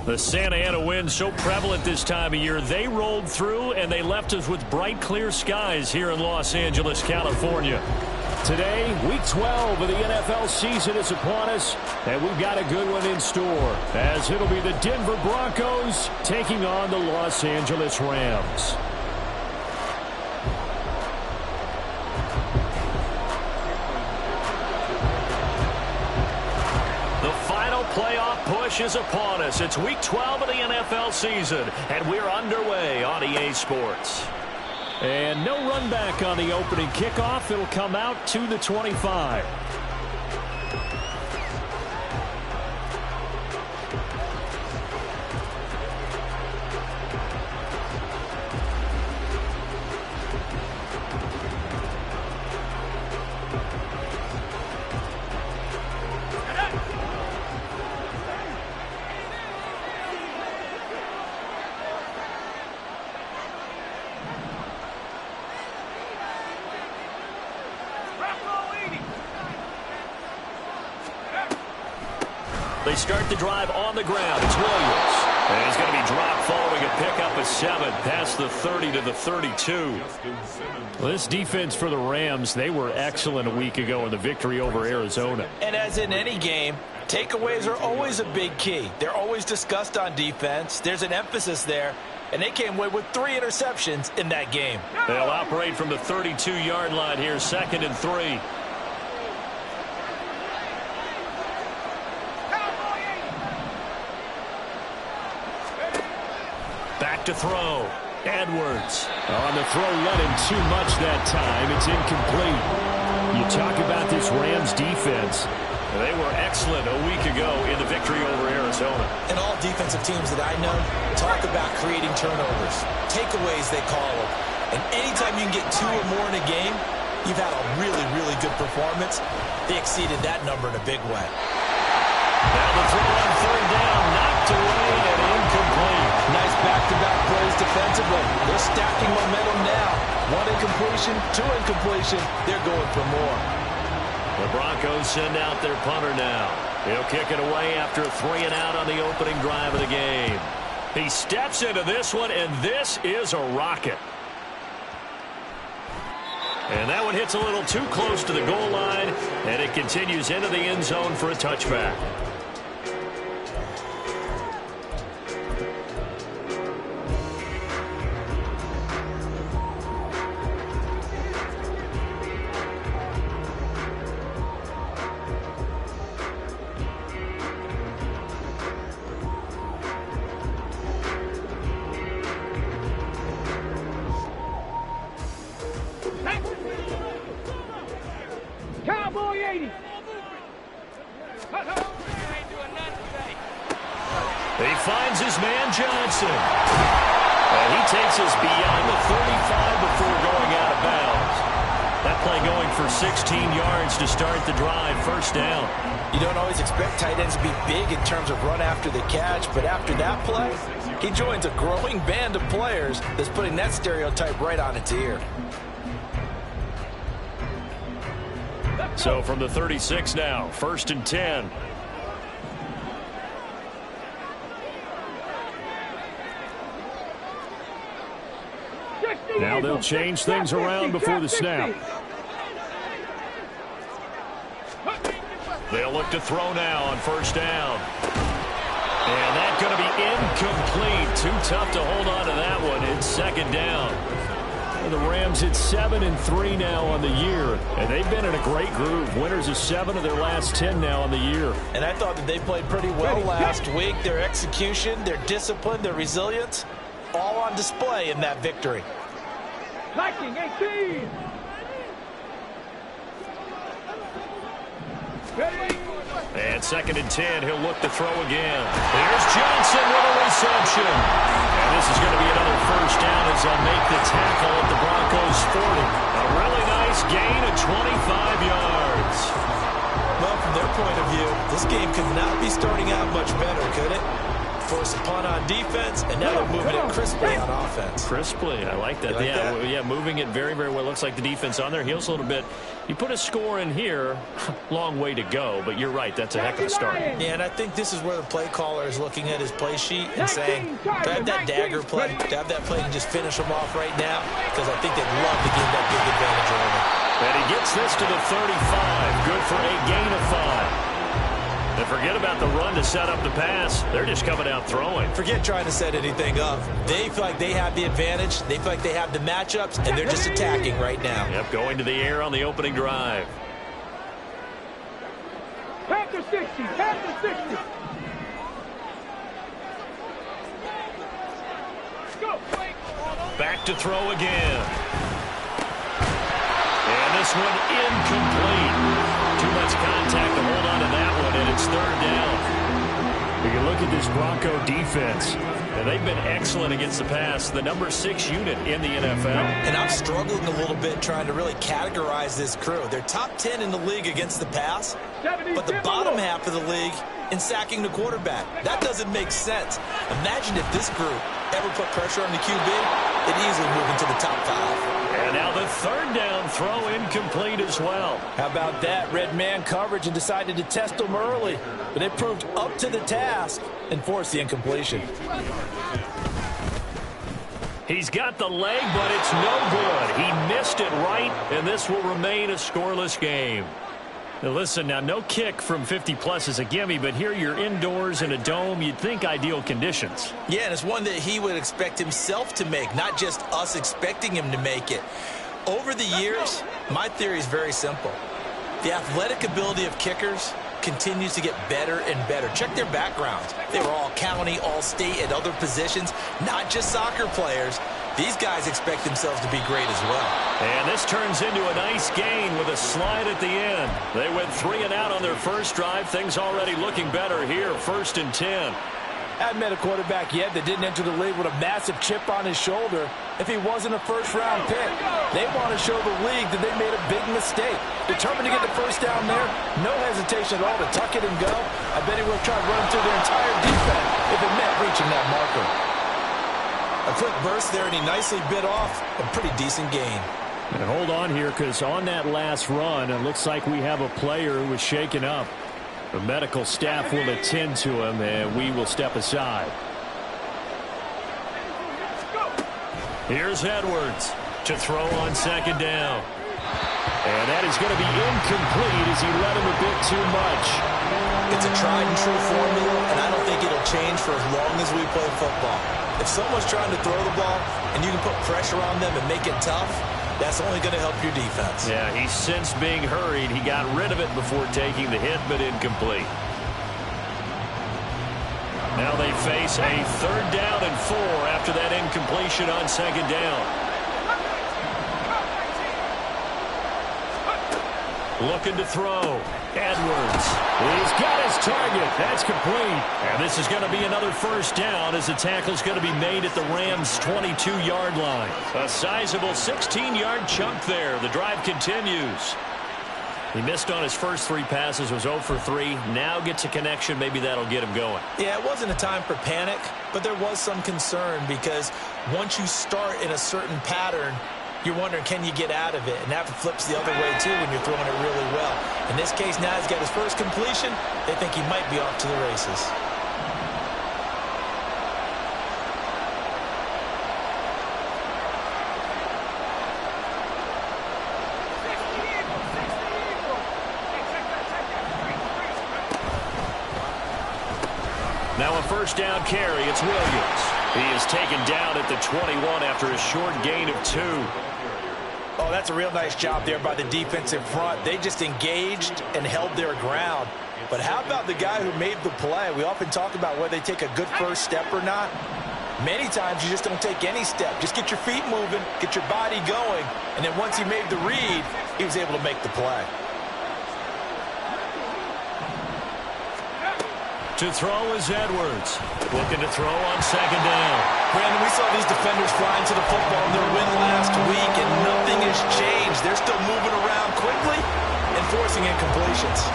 The Santa Ana wind so prevalent this time of year. They rolled through, and they left us with bright, clear skies here in Los Angeles, California. Today, Week 12 of the NFL season is upon us, and we've got a good one in store, as it'll be the Denver Broncos taking on the Los Angeles Rams. Playoff push is upon us. It's Week 12 of the NFL season, and we're underway on EA Sports. And no run back on the opening kickoff. It'll come out to the 25. They start the drive on the ground. It's Williams. And he's going to be dropped following a pickup of 7 past the 30 to the 32. Well, this defense for the Rams, they were excellent a week ago in the victory over Arizona. And as in any game, takeaways are always a big key. They're always discussed on defense. There's an emphasis there. And they came away with 3 interceptions in that game. They'll operate from the 32-yard line here, 2nd and 3. Back to throw. Edwards. On the throw, let him too much that time. It's incomplete. You talk about this Rams defense. They were excellent a week ago in the victory over Arizona. And all defensive teams that I know talk about creating turnovers. Takeaways, they call them. And anytime you can get 2 or more in a game, you've had a really, really good performance. They exceeded that number in a big way. Now the throw on 3rd down, knocked away and incomplete. Nice back-to-back plays defensively. They're stacking momentum now. 1 incompletion, 2 incompletion. They're going for more. The Broncos send out their punter now. He'll kick it away after a 3 and out on the opening drive of the game. He steps into this one, and this is a rocket. And that one hits a little too close to the goal line, and it continues into the end zone for a touchback. He finds his man Johnson. And he takes us beyond the 35 before going out of bounds. That play going for 16 yards to start the drive, 1st down. You don't always expect tight ends to be big in terms of run after the catch, but after that play, he joins a growing band of players that's putting that stereotype right on its ear. So from the 36 now, 1st and 10. Now they'll change things around before the snap. They'll look to throw now on 1st down. And that's going to be incomplete. Too tough to hold on to that one. It's 2nd down. And the Rams at 7-3 now on the year. And they've been in a great groove. Winners of 7 of their last 10 now on the year. And I thought that they played pretty well last week. Their execution, their discipline, their resilience, all on display in that victory. Liking 18. And 2nd and 10, he'll look to throw again. Here's Johnson with a reception. And this is going to be another 1st down as they'll make the tackle at the Broncos 40. A really nice gain of 25 yards. Well, from their point of view, this game could not be starting out much better, could it? force a punt on defense, and now they're moving it crisply on offense. Crisply, I like that. Yeah, moving it very, very well. Looks like the defense on their heels a little bit. You put a score in here, long way to go, but you're right, that's a heck of a start. Yeah, and I think this is where the play caller is looking at his play sheet and saying, do I have that dagger play? Do I have that play and just finish them off right now? Because I think they'd love to gain that big advantage early. And he gets this to the 35. Good for a gain of 5. And forget about the run to set up the pass. They're just coming out throwing. Forget trying to set anything up. They feel like they have the advantage. They feel like they have the matchups, and they're just attacking right now. Yep, going to the air on the opening drive. Panther 60, Panther 60. Go. Back to throw again. And this one incomplete. Too much contact to hold on to that one, and it's third down. You can look at this Bronco defense, and they've been excellent against the pass. The number 6 unit in the NFL. And I'm struggling a little bit trying to really categorize this crew. They're top 10 in the league against the pass, but the bottom half of the league in sacking the quarterback. That doesn't make sense. Imagine if this group ever put pressure on the QB, it'd easily move into the top 5. And now the third down throw incomplete as well. How about that? Red man coverage and decided to test them early. But it proved up to the task and forced the incompletion. He's got the leg, but it's no good. He missed it right, and this will remain a scoreless game. Now listen, now no kick from 50-plus is a gimme, but here you're indoors in a dome. You'd think ideal conditions. Yeah, and it's one that he would expect himself to make, not just us expecting him to make it. Over the years, my theory is very simple. The athletic ability of kickers continues to get better and better. Check their backgrounds. They were all county, all state, at other positions, not just soccer players. These guys expect themselves to be great as well. And this turns into a nice gain with a slide at the end. They went 3 and out on their first drive. Things already looking better here, 1st and 10. Haven't met a quarterback yet that didn't enter the league with a massive chip on his shoulder if he wasn't a first-round pick. They want to show the league that they made a big mistake. Determined to get the first down there, no hesitation at all to tuck it and go. I bet he would have tried running through their entire defense if it meant reaching that marker. A quick burst there, and he nicely bit off a pretty decent gain. And hold on here, because on that last run, it looks like we have a player who was shaken up. The medical staff will attend to him, and we will step aside. Here's Edwards to throw on 2nd down. And that is going to be incomplete as he led him a bit too much. It's a tried and true formula, and I don't think it'll change for as long as we play football. If someone's trying to throw the ball and you can put pressure on them and make it tough, that's only going to help your defense. Yeah, he's since being hurried. He got rid of it before taking the hit, but incomplete. Now they face a 3rd down and 4 after that incompletion on 2nd down. Looking to throw. Edwards. He's got his target. That's complete. And this is going to be another 1st down as the tackle's going to be made at the Rams' 22-yard line. A sizable 16-yard chunk there. The drive continues. He missed on his first 3 passes, was 0 for 3. Now gets a connection. Maybe that'll get him going. Yeah, it wasn't a time for panic, but there was some concern because once you start in a certain pattern, you're wondering, can you get out of it? And that flips the other way, too, when you're throwing it really well. In this case, now he's got his first completion. They think he might be off to the races. Now a 1st down carry. It's Williams. He is taken down at the 21 after a short gain of 2. Oh, that's a real nice job there by the defensive front. They just engaged and held their ground. But how about the guy who made the play? We often talk about whether they take a good first step or not. Many times you just don't take any step. Just get your feet moving, get your body going, and then once he made the read, he was able to make the play. To throw is Edwards. Looking to throw on 2nd down. Brandon, we saw these defenders flying to the football in their win last week, and nothing has changed. They're still moving around quickly and forcing incompletions.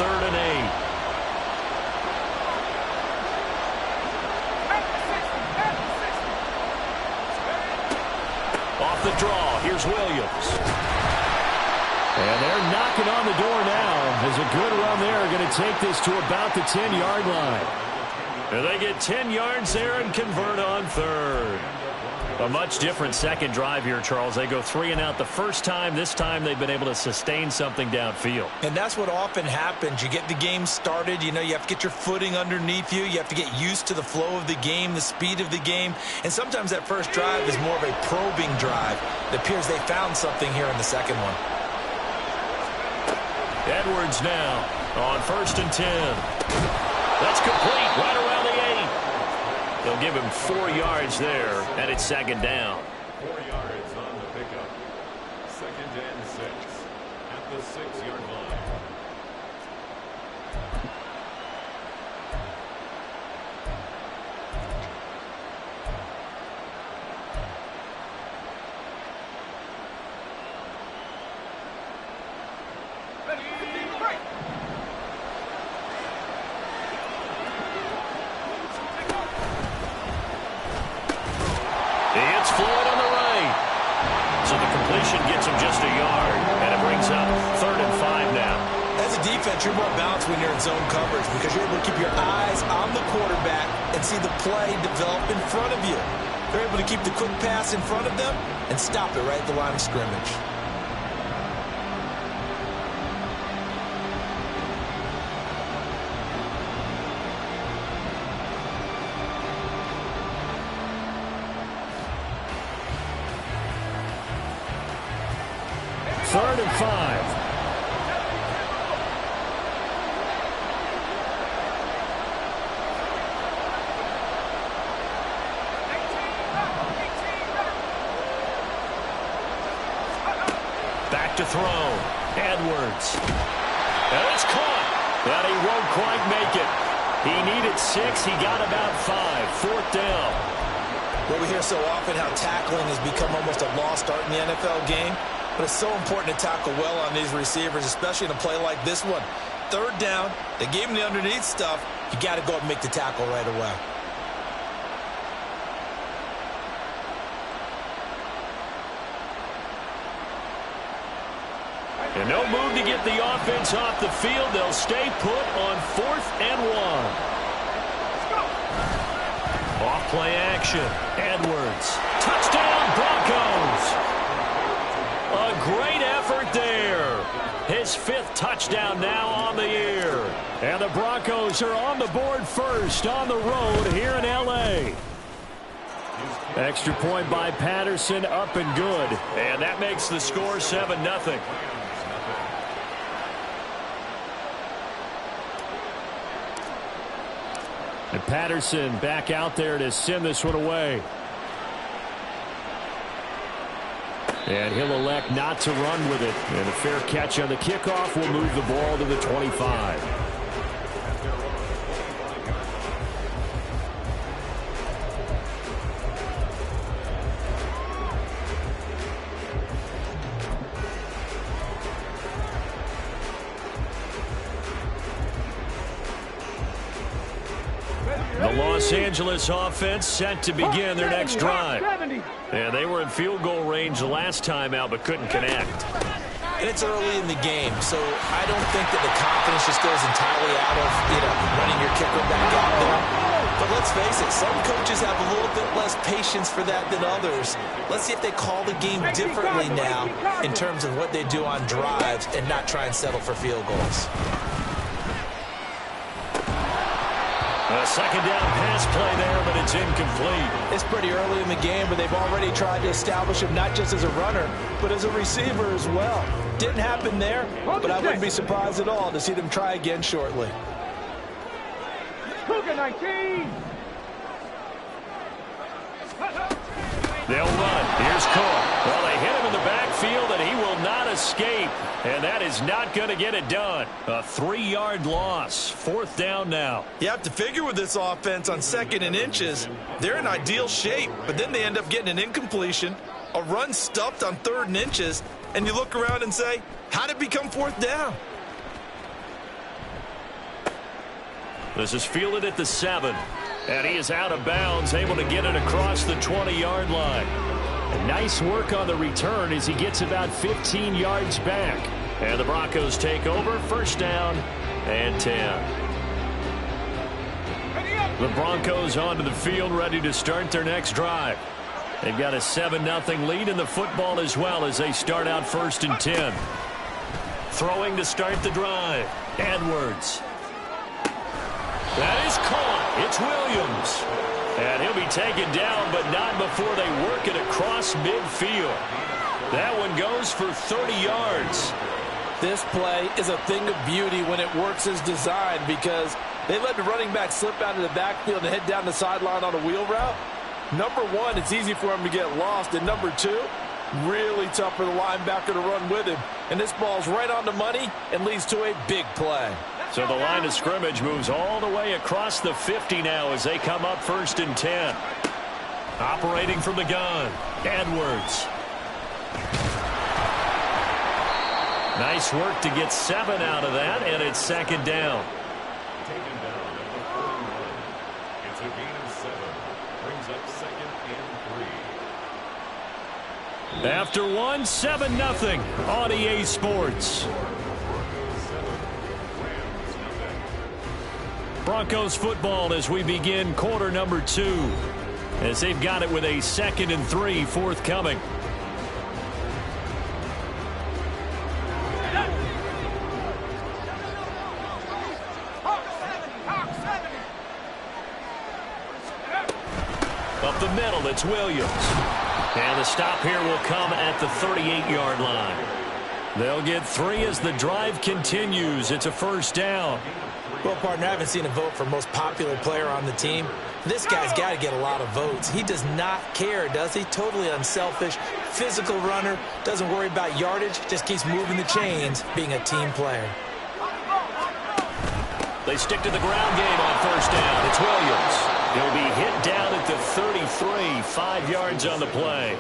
3rd and 8. Off the draw, here's Williams. And they're knocking on the door now. There's a good run there. Going to take this to about the 10-yard line. And they get 10 yards there and convert on 3rd. A much different second drive here, Charles. They go 3 and out the first time. This time they've been able to sustain something downfield. And that's what often happens. You get the game started. You know, you have to get your footing underneath you. You have to get used to the flow of the game, the speed of the game. And sometimes that first drive is more of a probing drive. It appears they found something here in the second one. Edwards now on 1st and 10. That's complete right around the 8. They'll give him 4 yards there, and it's 2nd down. 4 yards on the pickup. 2nd and 6 at the 6-yard line. It's Floyd on the right. So the completion gets him just a yard, and it brings up 3rd and 5 now. As a defense, you're more balanced when you're in zone coverage because you're able to keep your eyes on the quarterback and see the play develop in front of you. They're able to keep the quick pass in front of them and stop it right at the line of scrimmage. Third and 5. Back to throw. Edwards. And it's caught. But he won't quite make it. He needed 6. He got about 5. 4th down. Well, we hear so often how tackling has become almost a lost art in the NFL game. But it's so important to tackle well on these receivers, especially in a play like this one. 3rd down, they gave him the underneath stuff. You got to go and make the tackle right away. And no move to get the offense off the field. They'll stay put on 4th and 1. Off play action. Edwards. Touchdown, Broncos. A great effort there. His 5th touchdown now on the year. And the Broncos are on the board first on the road here in L.A. Extra point by Patterson, up and good. And that makes the score 7-0. And Patterson back out there to send this one away. And he'll elect not to run with it. And a fair catch on the kickoff will move the ball to the 25. The Los Angeles offense set to begin their next drive. And they were in field goal range the last time out, but couldn't connect. And it's early in the game, so I don't think that the confidence just goes entirely out of, running your kicker back out there. But let's face it, some coaches have a little bit less patience for that than others. Let's see if they call the game differently now in terms of what they do on drives and not try and settle for field goals. A second down pass play there, but it's incomplete. It's pretty early in the game, but they've already tried to establish him not just as a runner, but as a receiver as well. Didn't happen there, but I wouldn't be surprised at all to see them try again shortly. Cougar 19. They'll run. Here's Cook. Well, they hit him in the backfield, and he will not escape. And that is not going to get it done. A 3-yard loss. 4th down now. You have to figure with this offense on 2nd and inches, they're in ideal shape, but then they end up getting an incompletion, a run stuffed on 3rd and inches, and you look around and say, how did it become 4th down? This is fielded at the 7. And he is out of bounds, able to get it across the 20-yard line. And nice work on the return as he gets about 15 yards back. And the Broncos take over, first down and 10. The Broncos onto the field, ready to start their next drive. They've got a 7-0 lead in the football as well as they start out first and 10. Throwing to start the drive. Edwards. That is caught. It's Williams. And he'll be taken down, but not before they work it across midfield. That one goes for 30 yards. This play is a thing of beauty when it works as designed because they let the running back slip out of the backfield and head down the sideline on a wheel route. Number one, it's easy for him to get lost. And number two, really tough for the linebacker to run with him. And this ball's right on the money and leads to a big play. So the line of scrimmage moves all the way across the 50 now as they come up first and 10. Operating from the gun, Edwards. Nice work to get 7 out of that, and it's second down. Taken down at the 41. It's a gain of 7. Brings up second and 3. After one, 7-0 on EA Sports. Broncos football as we begin quarter number 2. As they've got it with a 2nd and 3 forthcoming. Up the middle, it's Williams. And the stop here will come at the 38-yard line. They'll get 3 as the drive continues. It's a first down. Well, partner, I haven't seen a vote for most popular player on the team. This guy's got to get a lot of votes. He does not care, does he? Totally unselfish, physical runner, doesn't worry about yardage, just keeps moving the chains, being a team player. They stick to the ground game on first down. It's Williams. He'll be hit down at the 33, 5 yards on the play.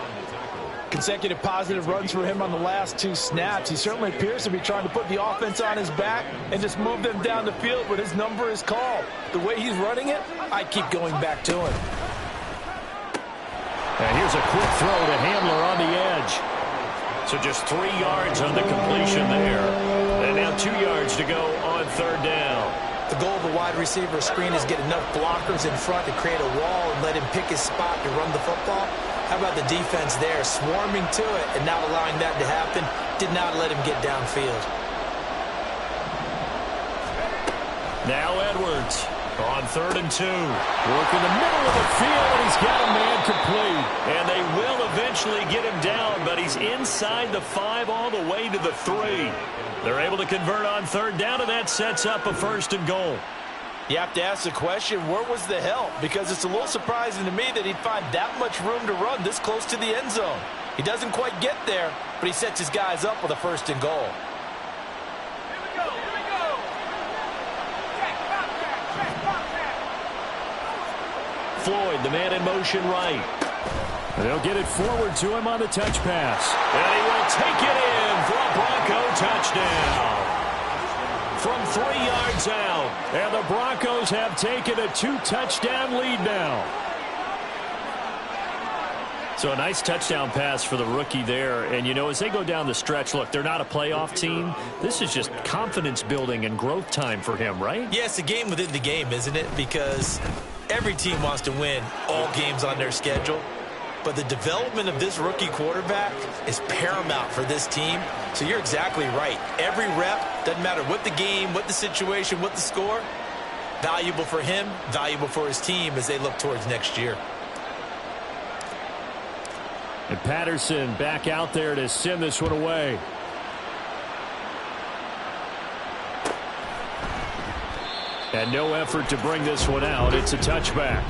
Consecutive positive runs for him on the last 2 snaps. He certainly appears to be trying to put the offense on his back and just move them down the field when his number is called. The way he's running it, I keep going back to him. And here's a quick throw to Hamler on the edge. So just 3 yards on the completion there. And now 2 yards to go on third down. The goal of a wide receiver screen is get enough blockers in front to create a wall and let him pick his spot to run the football. How about the defense there, swarming to it and not allowing that to happen? Did not let him get downfield. Now Edwards on 3rd and 2. Work in the middle of the field, and he's got a man complete. And they will eventually get him down, but he's inside the 5 all the way to the 3. They're able to convert on third down, and that sets up a 1st and goal. You have to ask the question, where was the help? Because it's a little surprising to me that he'd find that much room to run this close to the end zone. He doesn't quite get there, but he sets his guys up with a 1st and goal. Here we go. Check, pop that. Floyd, the man in motion right. And they'll get it forward to him on the touch pass. And he will take it in for a Bronco touchdown. From 3 yards out. And the Broncos have taken a 2-touchdown lead now. So a nice touchdown pass for the rookie there. And, you know, as they go down the stretch, look, they're not a playoff team. This is just confidence building and growth time for him, right? Yeah, it's a game within the game, isn't it? Because every team wants to win all games on their schedule. But the development of this rookie quarterback is paramount for this team. So you're exactly right. Every rep, doesn't matter what the game, what the situation, what the score, valuable for him, valuable for his team as they look towards next year. And Patterson back out there to send this one away. And no effort to bring this one out. It's a touchback.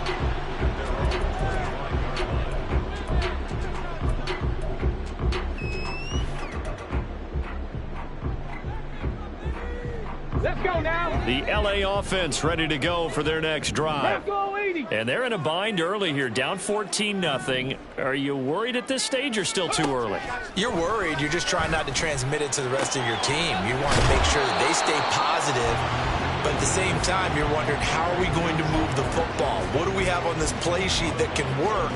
Let's go now. The LA offense ready to go for their next drive. Let's go, 80. And they're in a bind early here, down 14-0. Are you worried at this stage or still too early? You're worried. You're just trying not to transmit it to the rest of your team. You want to make sure that they stay positive But at the same time, you're wondering, how are we going to move the football? What do we have on this play sheet that can work?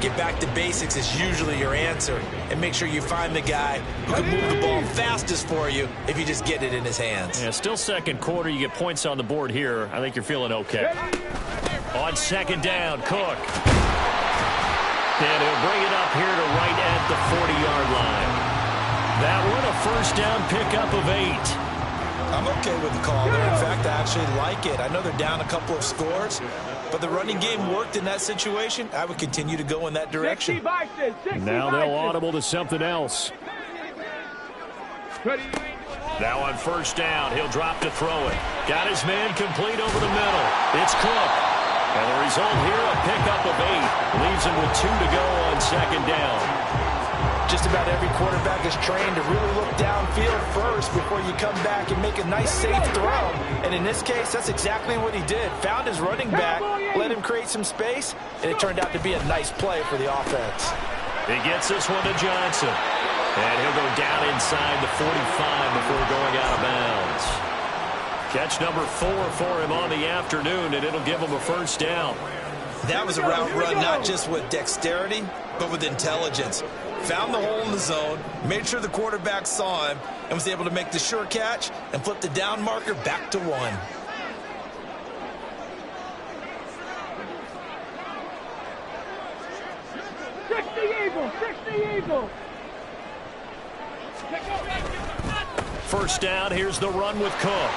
Get back to basics is usually your answer. And make sure you find the guy who can move the ball fastest for you if you just get it in his hands. Yeah, still second quarter. You get points on the board here. I think you're feeling okay. On second down, Cook. And he'll bring it up here to right at the 40-yard line. That one, a first down pickup of 8. I'm okay with the call there. In fact, I actually like it. I know they're down a couple of scores, but the running game worked in that situation. I would continue to go in that direction. Now they'll audible to something else. Now on first down, he'll drop to throw it. Got his man complete over the middle. It's Cook. And the result here, a pickup of 8. Leaves him with 2 to go on second down. Just about every quarterback is trained to really look downfield first before you come back and make a nice, safe throw. And in this case, that's exactly what he did. Found his running back, let him create some space, and it turned out to be a nice play for the offense. He gets this one to Johnson. And he'll go down inside the 45 before going out of bounds. Catch number 4 for him on the afternoon, and it'll give him a first down. That was a route run not just with dexterity, but with intelligence. Found the hole in the zone, made sure the quarterback saw him, and was able to make the sure catch and flip the down marker back to 1. First down, here's the run with Cook.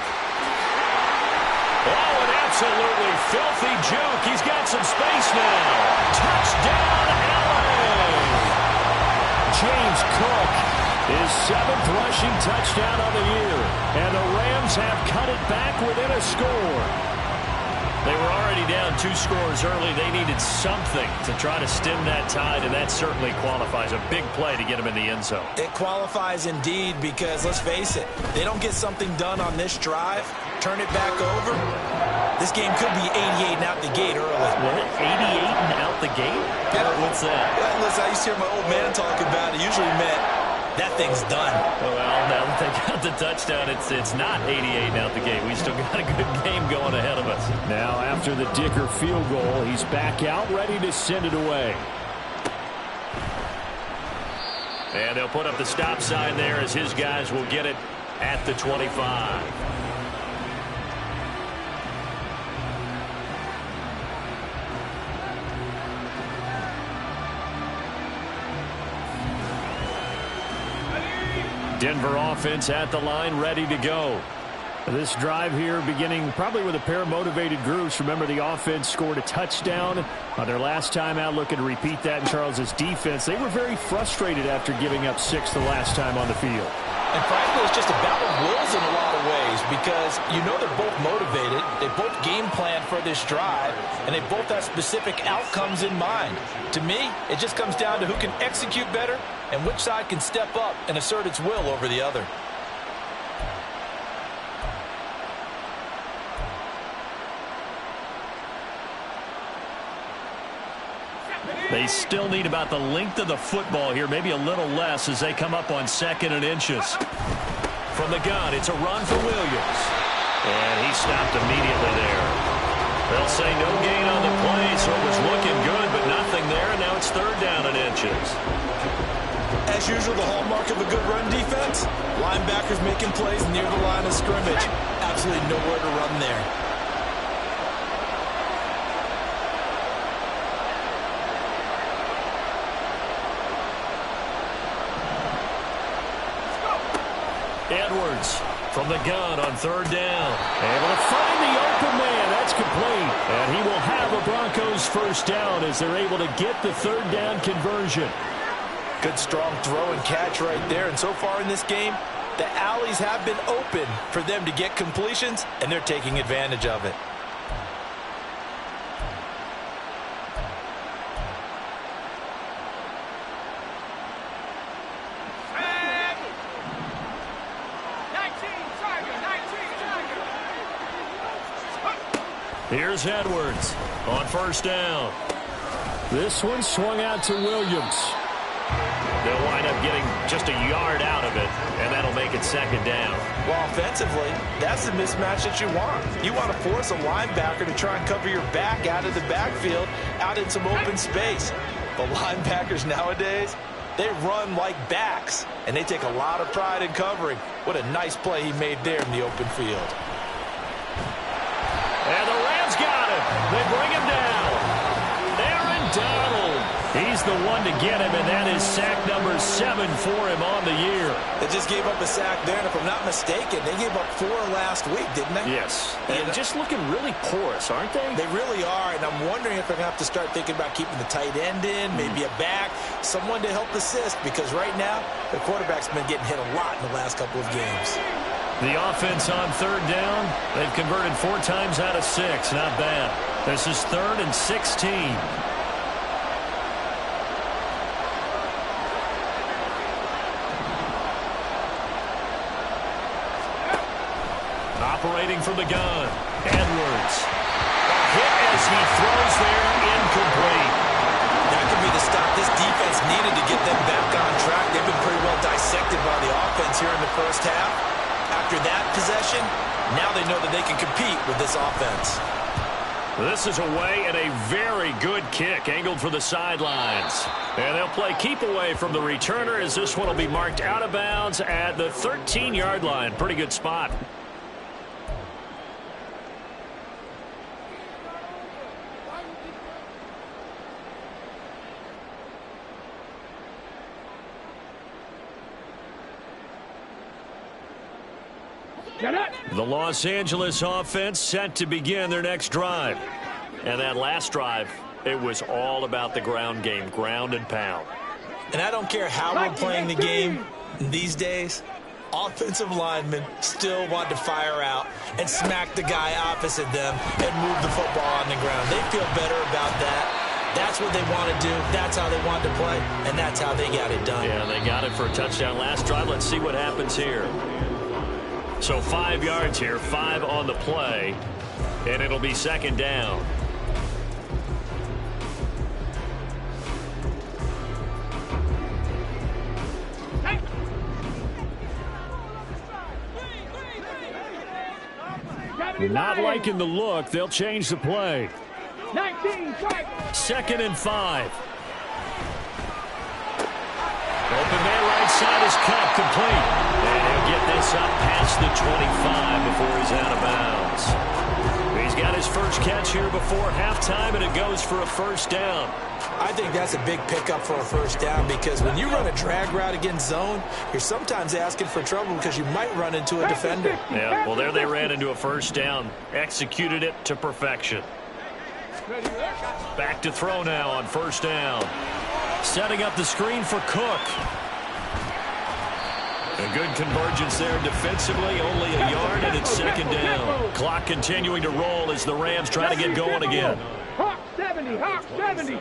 Oh, an absolutely filthy juke. He's got some space now. Touchdown, LA! James Cook, his 7th rushing touchdown of the year. And the Rams have cut it back within a score. They were already down 2 scores early. They needed something to try to stem that tide, and that certainly qualifies. A big play to get him in the end zone. It qualifies indeed because, let's face it, they don't get something done on this drive, turn it back over, this game could be 88 and out the gate early. What? 88 and out the gate? Yeah. What's that? Well, listen, I used to hear my old man talk about it. Usually meant that thing's done. Well, now that they got the touchdown, it's not 88 and out the gate. We still got a good game going ahead of us. Now, after the Dicker field goal, he's back out, ready to send it away. And they'll put up the stop sign there as his guys will get it at the 25. Denver offense at the line, ready to go. This drive here beginning probably with a pair of motivated groups. Remember, the offense scored a touchdown on their last time out. Looking to repeat that in Charles's defense. They were very frustrated after giving up 6 the last time on the field. And frankly, it's just a battle of wills in a lot of ways because you know they're both motivated. They both game plan for this drive, and they both have specific outcomes in mind. To me, it just comes down to who can execute better and which side can step up and assert its will over the other. They still need about the length of the football here, maybe a little less as they come up on 2nd and inches. From the gun, it's a run for Williams. And he stopped immediately there. They'll say no gain on the play, so it was looking good, but nothing there, and now it's 3rd down and inches. As usual, the hallmark of a good run defense, linebackers making plays near the line of scrimmage. Absolutely nowhere to run there. Edwards from the gun on 3rd down. Able to find the open man. That's complete. And he will have a Broncos first down as they're able to get the 3rd down conversion. Good strong throw and catch right there. And so far in this game, the alleys have been open for them to get completions, and they're taking advantage of it. Here's Edwards on 1st down. This one swung out to Williams. They'll wind up getting just a yard out of it, and that'll make it second down. Well, offensively, that's the mismatch that you want. You want to force a linebacker to try and cover your back out of the backfield, out in some open space. The linebackers nowadays, they run like backs, and they take a lot of pride in covering. What a nice play he made there in the open field. And the Rams got him. They bring him down. Aaron Donald. He's the one to get him, and that is sack number 7 for him on the year. They just gave up a sack there, and if I'm not mistaken, they gave up 4 last week, didn't they? Yes. And just looking really porous, aren't they? They really are, and I'm wondering if they're going to have to start thinking about keeping the tight end in, maybe a back, someone to help assist, because right now, the quarterback's been getting hit a lot in the last couple of games. The offense on third down, they've converted 4 times out of 6. Not bad. This is 3rd and 16. Operating from the gun, Edwards. A hit as he throws there, incomplete. That could be the stop this defense needed to get them back on track. They've been pretty well dissected by the offense here in the first half. After that possession, now they know that they can compete with this offense. This is away and a very good kick angled for the sidelines. And they'll play keep away from the returner as this one will be marked out of bounds at the 13-yard line. Pretty good spot. The Los Angeles offense set to begin their next drive. And that last drive, it was all about the ground game, ground and pound. And I don't care how we're playing the game these days, offensive linemen still want to fire out and smack the guy opposite them and move the football on the ground. They feel better about that. That's what they want to do. That's how they want to play, and that's how they got it done. Yeah, they got it for a touchdown last drive. Let's see what happens here. So 5 yards here, 5 on the play, and it'll be second down. Not liking the look. They'll change the play. 19, Second and 5. Open man right side is cut, complete. And he'll get this up past the 25 before he's out of bounds. He's got his first catch here before halftime, and it goes for a first down. I think that's a big pickup for a first down because when you run a drag route against zone, you're sometimes asking for trouble because you might run into a defender. Yeah, well, there they ran into a first down. Executed it to perfection. Back to throw now on first down. Setting up the screen for Cook. A good convergence there defensively, only a yard, and it's second down. Clock continuing to roll as the Rams try to get going again. Hawk 70, Hawk 70.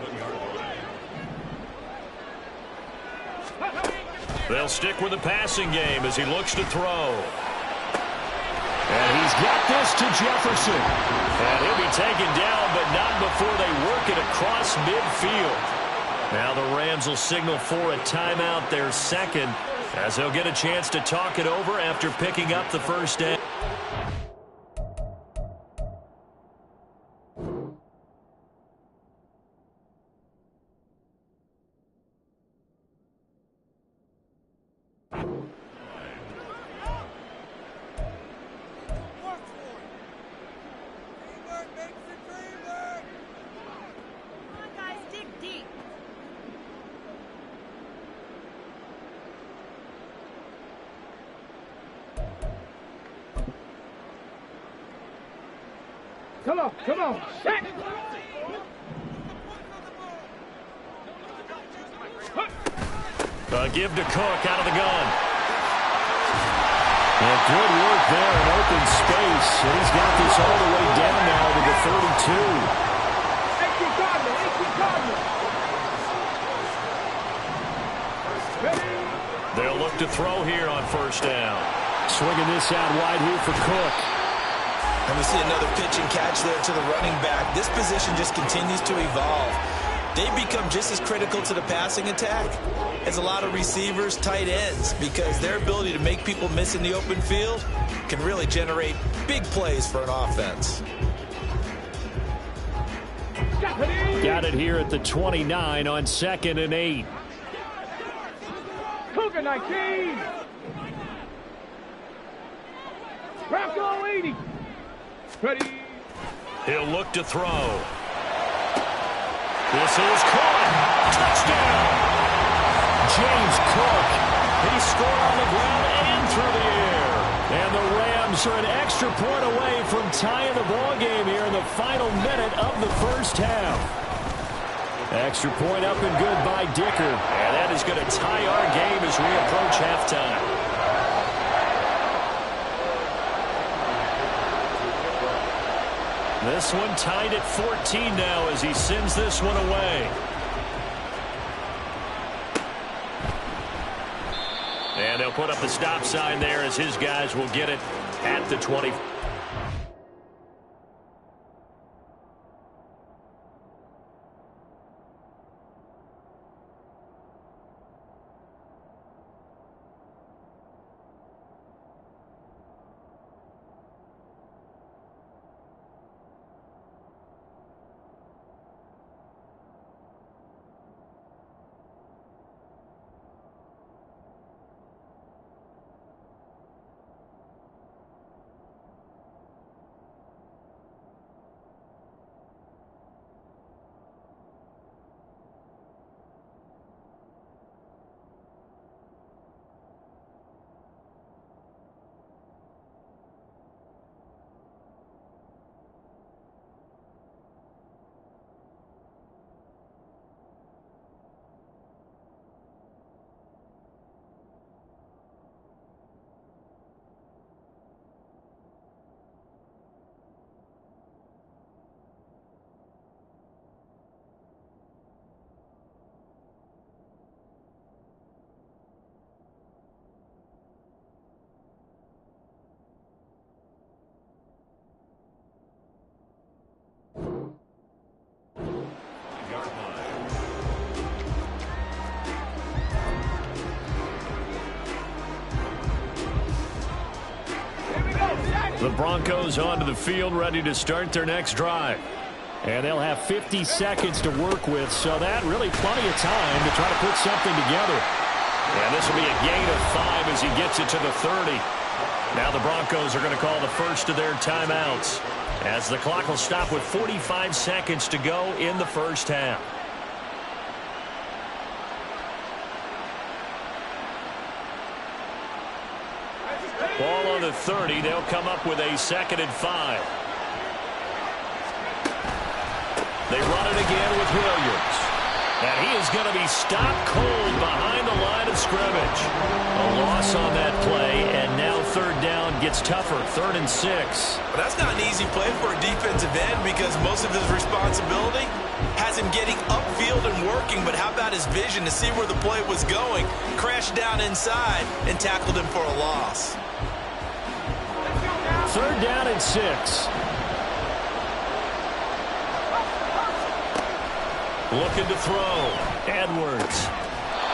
They'll stick with the passing game as he looks to throw. And he's got this to Jefferson. And he'll be taken down, but not before they work it across midfield. Now the Rams will signal for a timeout, their second, as they'll get a chance to talk it over after picking up the first down. Come on, set. Give to Cook out of the gun. Well, good work there in open space. And he's got this all the way down now to the 32. They'll look to throw here on first down. Swinging this out wide here for Cook. And we see another pitch and catch there to the running back. This position just continues to evolve. They become just as critical to the passing attack as a lot of receivers, tight ends, because their ability to make people miss in the open field can really generate big plays for an offense. Got it here at the 29 on 2nd and 8. Cougar 19. Bronco 80. Ready. He'll look to throw. This is caught. Touchdown. James Cook. He scored on the ground and through the air. And the Rams are an extra point away from tying the ball game here in the final minute of the first half. Extra point up and good by Dicker. And that is going to tie our game as we approach halftime. This one tied at 14 now as he sends this one away. And they'll put up the stop sign there as his guys will get it at the 20. The Broncos onto the field ready to start their next drive. And they'll have 50 seconds to work with, so that really plenty of time to try to put something together. And this will be a gain of 5 as he gets it to the 30. Now the Broncos are going to call the first of their timeouts as the clock will stop with 45 seconds to go in the first half. Ball on the 30. They'll come up with a 2nd and 5. They run it again with Williams. And he is going to be stopped cold behind the line of scrimmage. A loss on that play, and now 3rd down gets tougher. 3rd and 6. Well, that's not an easy play for a defensive end because most of his responsibility has him getting upfield and working, but how about his vision to see where the play was going, crashed down inside, and tackled him for a loss. 3rd down and 6. Looking to throw. Edwards.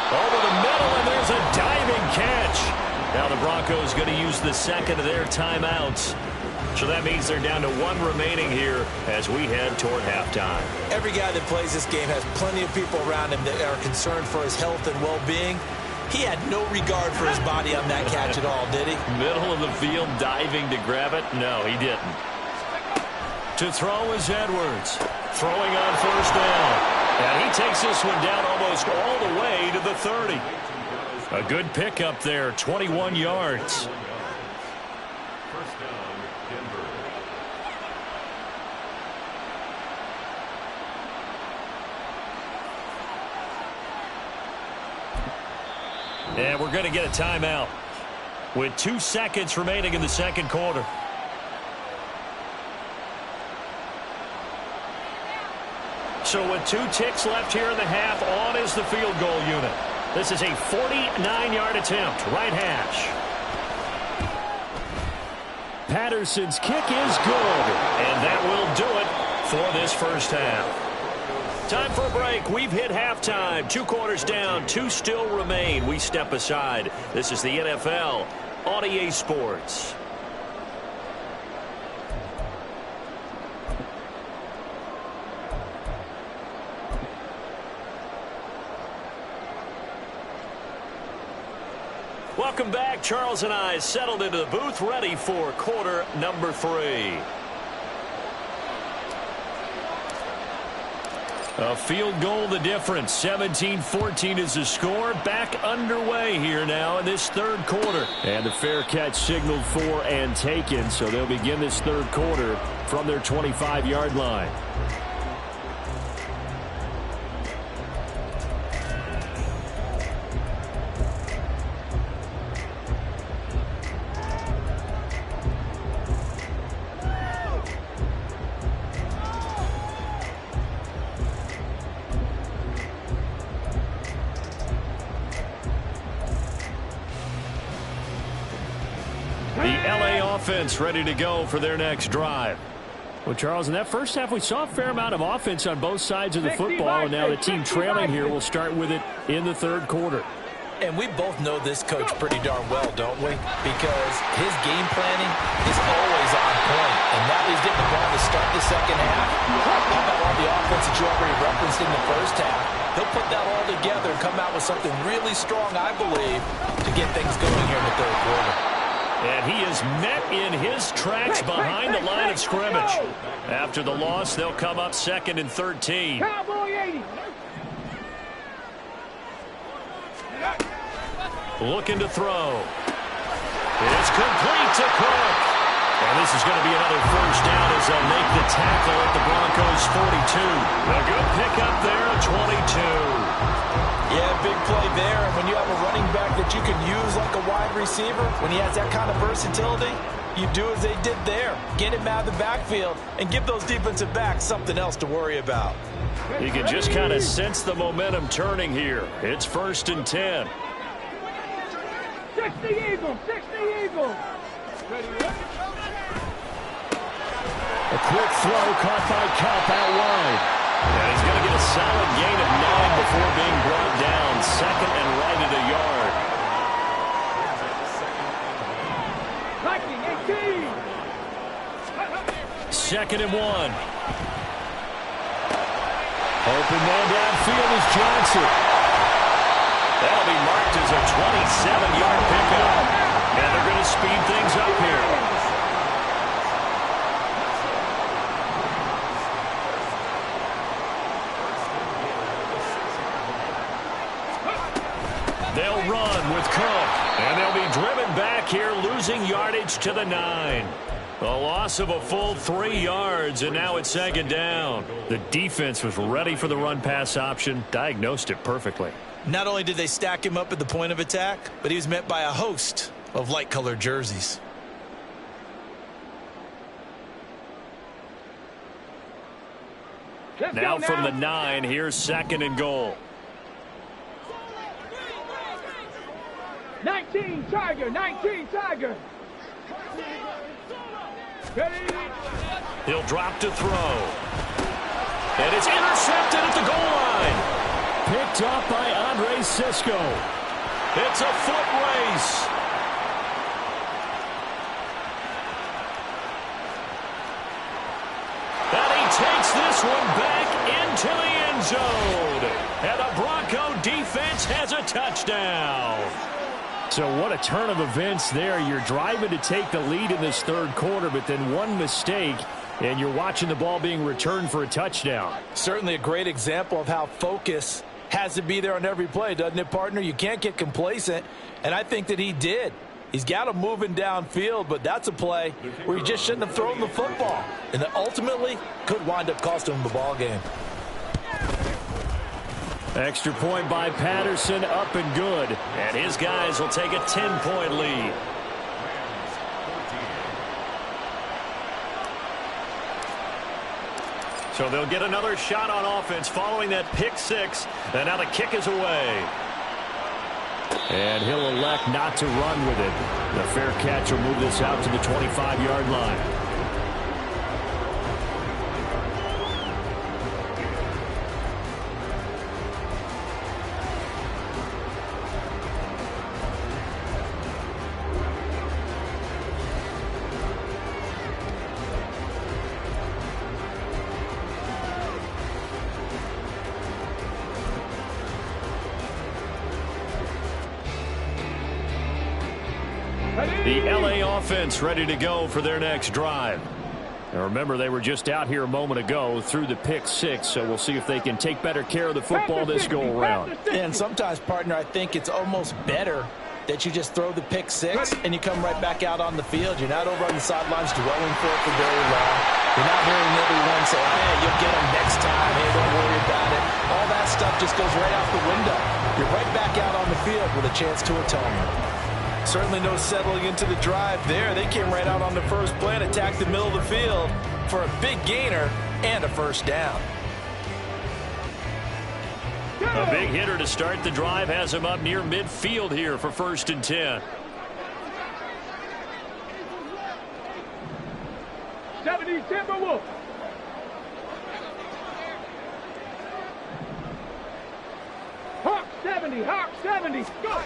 Over the middle, and there's a diving catch. Now the Broncos going to use the 2nd of their timeouts. So that means they're down to 1 remaining here as we head toward halftime. Every guy that plays this game has plenty of people around him that are concerned for his health and well-being. He had no regard for his body on that catch at all, did he? Middle of the field, diving to grab it? No, he didn't. To throw is Edwards. Throwing on 1st down. And he takes this one down almost all the way to the 30. A good pickup there, 21 yards. First down, Denver. And we're going to get a timeout with 2 seconds remaining in the 2nd quarter. So with 2 ticks left here in the half, on is the field goal unit. This is a 49-yard attempt, right hash. Patterson's kick is good, and that will do it for this first half. Time for a break. We've hit halftime. 2 quarters down, 2 still remain. We step aside. This is the NFL on EA Sports. Welcome back. Charles and I settled into the booth, ready for quarter number 3. A field goal the difference. 17-14 is the score. Back underway here now in this third quarter. And the fair catch signaled for and taken, so they'll begin this third quarter from their 25-yard line. Offense ready to go for their next drive. Well, Charles, in that first half, we saw a fair amount of offense on both sides of the football, and now the team trailing here will start with it in the third quarter. And we both know this coach pretty darn well, don't we? Because his game planning is always on point. And now he's getting the ball to start the second half. How about all the offense that you already referenced in the first half? He'll put that all together and come out with something really strong, I believe, to get things going here in the third quarter. And he is met in his tracks behind the line of scrimmage. After the loss, they'll come up 2nd and 13. Cowboy 80. Looking to throw. It's complete to Cook. And this is going to be another first down as they'll make the tackle at the Broncos 42. A good pickup there at 22. Yeah, big play there. And when you have a running back that you can use like a wide receiver, when he has that kind of versatility, you do as they did there. Get him out of the backfield and give those defensive backs something else to worry about. You can just kind of sense the momentum turning here. It's 1st and 10. 60 Eagles, 60 Eagles. A quick throw caught by Cup out wide. And he's going to get a solid gain of 9 before being brought down. 2nd and right at a yard. 18. 2nd and 1. Open man downfield is Johnson. That'll be marked as a 27-yard pickup. And they're going to speed things up here. They'll run with Cook, and they'll be driven back here, losing yardage to the 9. A loss of a full 3 yards, and now it's 2nd down. The defense was ready for the run-pass option, diagnosed it perfectly. Not only did they stack him up at the point of attack, but he was met by a host of light-colored jerseys. Now from the 9, here's 2nd and goal. 19 Tiger, 19 Tiger. He'll drop to throw. And it's intercepted at the goal line. Picked up by Andre Sisco. It's a foot race. And he takes this one back into the end zone. And the Bronco defense has a touchdown. So what a turn of events there. You're driving to take the lead in this third quarter, but then one mistake, and you're watching the ball being returned for a touchdown. Certainly a great example of how focus has to be there on every play, doesn't it, partner? You can't get complacent, and I think that he did. He's got him moving downfield, but that's a play where he just shouldn't have thrown the football, and that ultimately could wind up costing him the ball game. Extra point by Patterson, up and good. And his guys will take a 10-point lead. So they'll get another shot on offense following that pick 6. And now the kick is away. And he'll elect not to run with it. The fair catch will move this out to the 25-yard line. The LA offense ready to go for their next drive. Now remember, they were just out here a moment ago through the pick six, so we'll see if they can take better care of the football this go-around. And sometimes, partner, I think it's almost better that you just throw the pick six and you come right back out on the field. You're not over on the sidelines dwelling for it for very long. You're not hearing everyone say, hey, you'll get them next time. Hey, don't worry about it. All that stuff just goes right out the window. You're right back out on the field with a chance to atone. Certainly no settling into the drive there. They came right out on the first play and attacked the middle of the field for a big gainer and a first down. A big hitter to start the drive has him up near midfield here for 1st and 10. 70 Timberwolves. Hawk 70, Hawk 70. Go.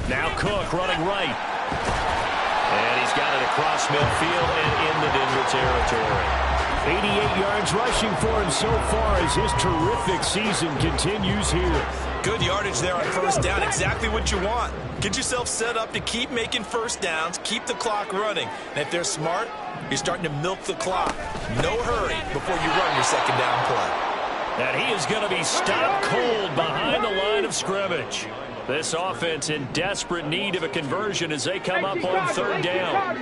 Now Cook running right. And he's got it across midfield and into Denver territory. 88 yards rushing for him so far as his terrific season continues here. Good yardage there on first down. Exactly what you want. Get yourself set up to keep making first downs, keep the clock running. And if they're smart, you're starting to milk the clock. No hurry before you run your second down play. And he is going to be stopped cold behind the line of scrimmage. This offense in desperate need of a conversion as they come up on 3rd down.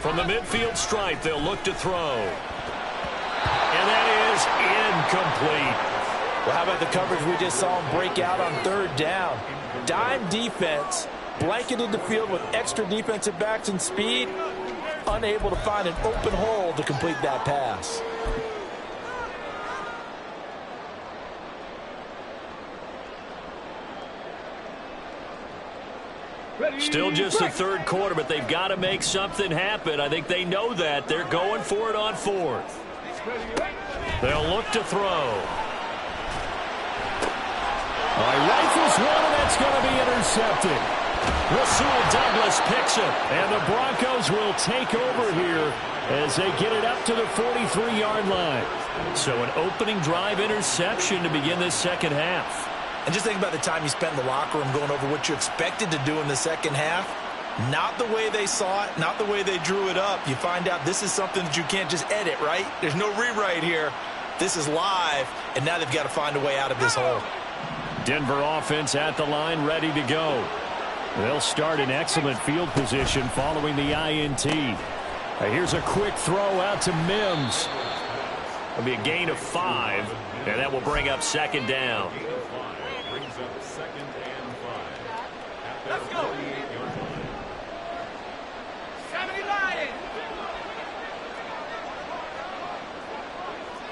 From the midfield stripe, they'll look to throw. And that is incomplete. Well, how about the coverage we just saw him break out on 3rd down? Dime defense, blanketed the field with extra defensive backs and speed, unable to find an open hole to complete that pass. Still just the 3rd quarter, but they've got to make something happen. I think they know that. They're going for it on 4th. They'll look to throw. Rifles one, and that's going to be intercepted. Rasul Douglas picks it, and the Broncos will take over here as they get it up to the 43-yard line. So an opening drive interception to begin this second half. And just think about the time you spent in the locker room going over what you expected to do in the second half. Not the way they saw it, not the way they drew it up. You find out this is something that you can't just edit, right? There's no rewrite here. This is live, and now they've got to find a way out of this hole. Denver offense at the line, ready to go. They'll start in excellent field position following the INT. Here's a quick throw out to Mims. It'll be a gain of 5, and that will bring up 2nd down. Let's go. 70 Lions.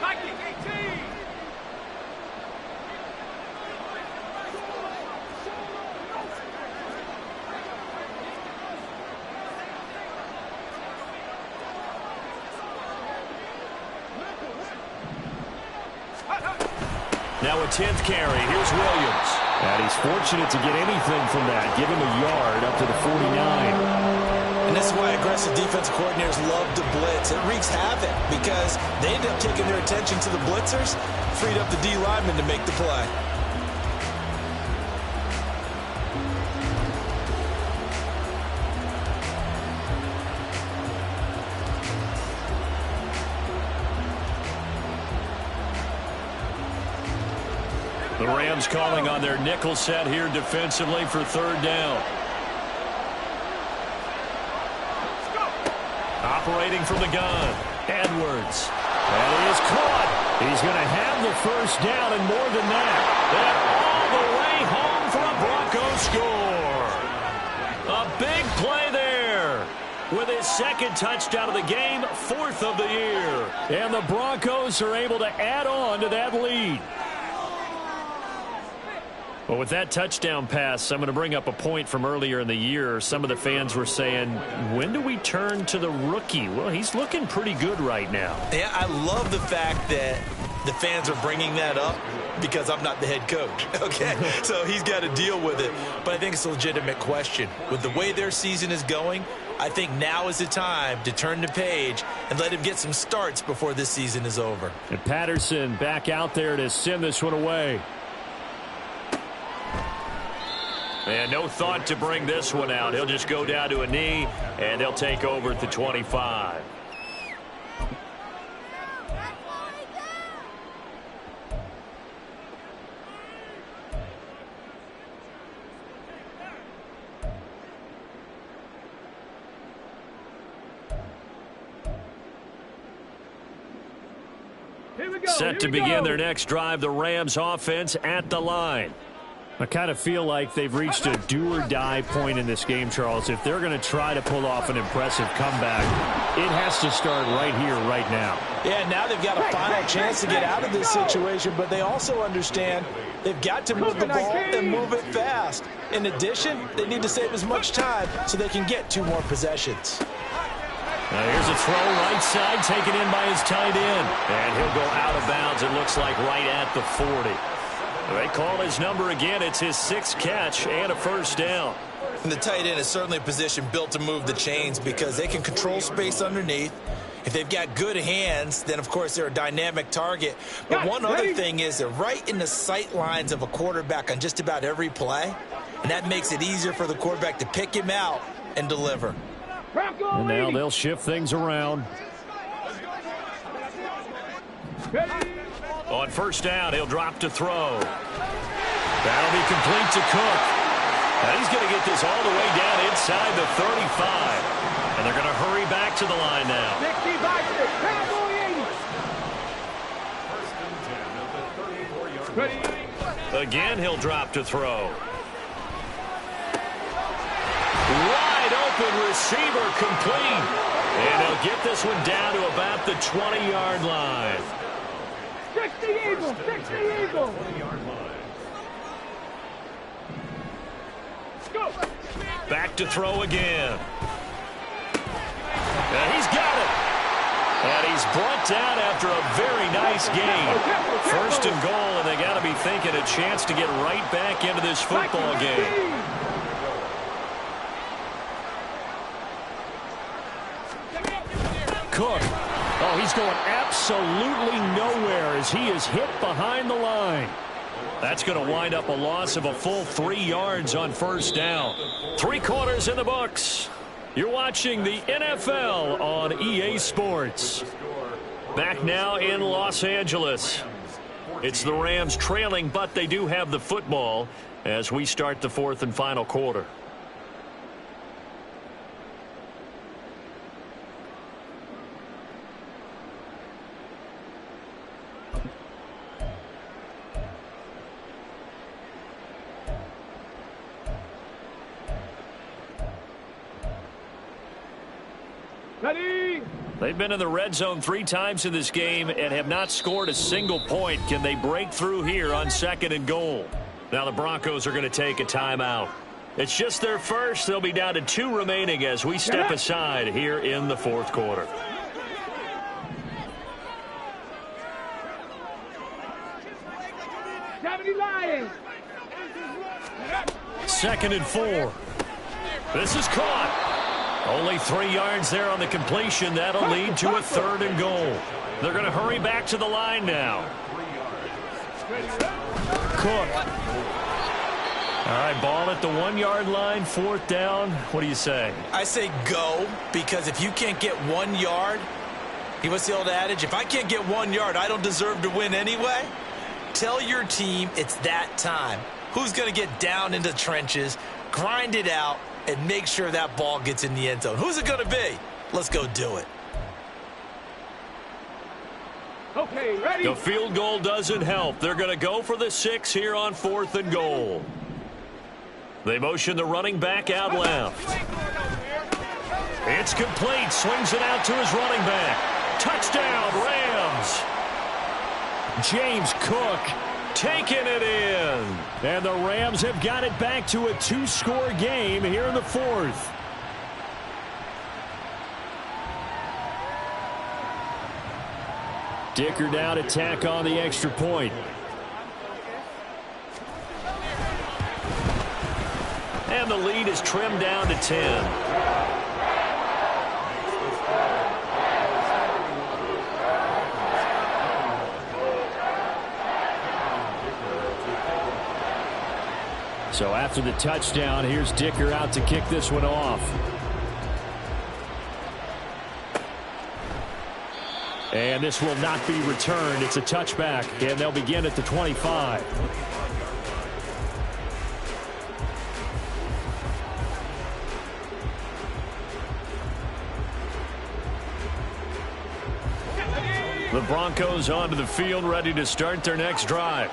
Viking 18. Now a 10th carry. Here's Williams. And he's fortunate to get anything from that. Give him a yard up to the 49. And this is why aggressive defensive coordinators love to blitz. It wreaks havoc because they end up taking their attention to the blitzers, freed up the D lineman to make the play. The Rams calling on their nickel set here defensively for 3rd down. Operating from the gun, Edwards. And he is caught. He's going to have the first down and more than that. And all the way home for a Broncos score. A big play there. With his 2nd touchdown of the game, 4th of the year. And the Broncos are able to add on to that lead. Well, with that touchdown pass, I'm going to bring up a point from earlier in the year. Some of the fans were saying, when do we turn to the rookie? Well, he's looking pretty good right now. Yeah, I love the fact that the fans are bringing that up because I'm not the head coach, okay? So he's got to deal with it. But I think it's a legitimate question. With the way their season is going, I think now is the time to turn the page and let him get some starts before this season is over. And Patterson back out there to send this one away. And no thought to bring this one out. He'll just go down to a knee, and they'll take over at the 25. Set to begin their next drive, the Rams offense at the line. I kind of feel like they've reached a do-or-die point in this game, Charles. If they're going to try to pull off an impressive comeback, it has to start right here, right now. Yeah, now they've got a final chance to get out of this situation, but they also understand they've got to move the ball and move it fast. In addition, they need to save as much time so they can get 2 more possessions. Now here's a throw right side taken in by his tight end. And he'll go out of bounds, it looks like, right at the 40. They call his number again. It's his 6th catch and a first down. And the tight end is certainly a position built to move the chains because they can control space underneath. If they've got good hands, then, of course, they're a dynamic target. But one other thing is they're right in the sight lines of a quarterback on just about every play. And that makes it easier for the quarterback to pick him out and deliver. And now they'll shift things around. On first down, he'll drop to throw. That'll be complete to Cook. And he's going to get this all the way down inside the 35. And they're going to hurry back to the line now. 65, Cowboy 80. Again, he'll drop to throw. Wide open receiver complete. And he'll get this one down to about the 20-yard line. 60 Eagles, 60 Eagles. Go. Back to throw again. And he's got it. And he's brought down after a very nice game. First and goal, and they got to be thinking a chance to get right back into this football game. Cook. Oh, he's going absolutely nowhere as he is hit behind the line. That's going to wind up a loss of a full 3 yards on first down. 3 quarters in the books. You're watching the NFL on EA Sports. Back now in Los Angeles. It's the Rams trailing, but they do have the football as we start the 4th and final quarter. Ready. They've been in the red zone 3 times in this game and have not scored a single point. Can they break through here on 2nd and goal? Now the Broncos are going to take a timeout. It's just their first. They'll be down to 2 remaining as we step aside here in the 4th quarter. Lions. 2nd and 4. This is caught. Only 3 yards there on the completion. That'll lead to a 3rd and goal. They're going to hurry back to the line now. Cook. All right, ball at the 1-yard line, 4th down. What do you say? I say go, because if you can't get 1 yard, what's the old adage? If I can't get 1 yard, I don't deserve to win anyway. Tell your team it's that time. Who's going to get down into the trenches, grind it out, and make sure that ball gets in the end zone? Who's it going to be? Let's go do it. Okay, ready. The field goal doesn't help. They're going to go for the 6 here on 4th and goal. They motion the running back out left. It's complete. Swings it out to his running back. Touchdown, Rams. James Cook taking it in. And the Rams have got it back to a 2-score game here in the 4th. Dicker down to tack on the extra point. And the lead is trimmed down to 10. So after the touchdown, here's Dicker out to kick this one off. And this will not be returned. It's a touchback, and they'll begin at the 25. The Broncos onto the field, ready to start their next drive.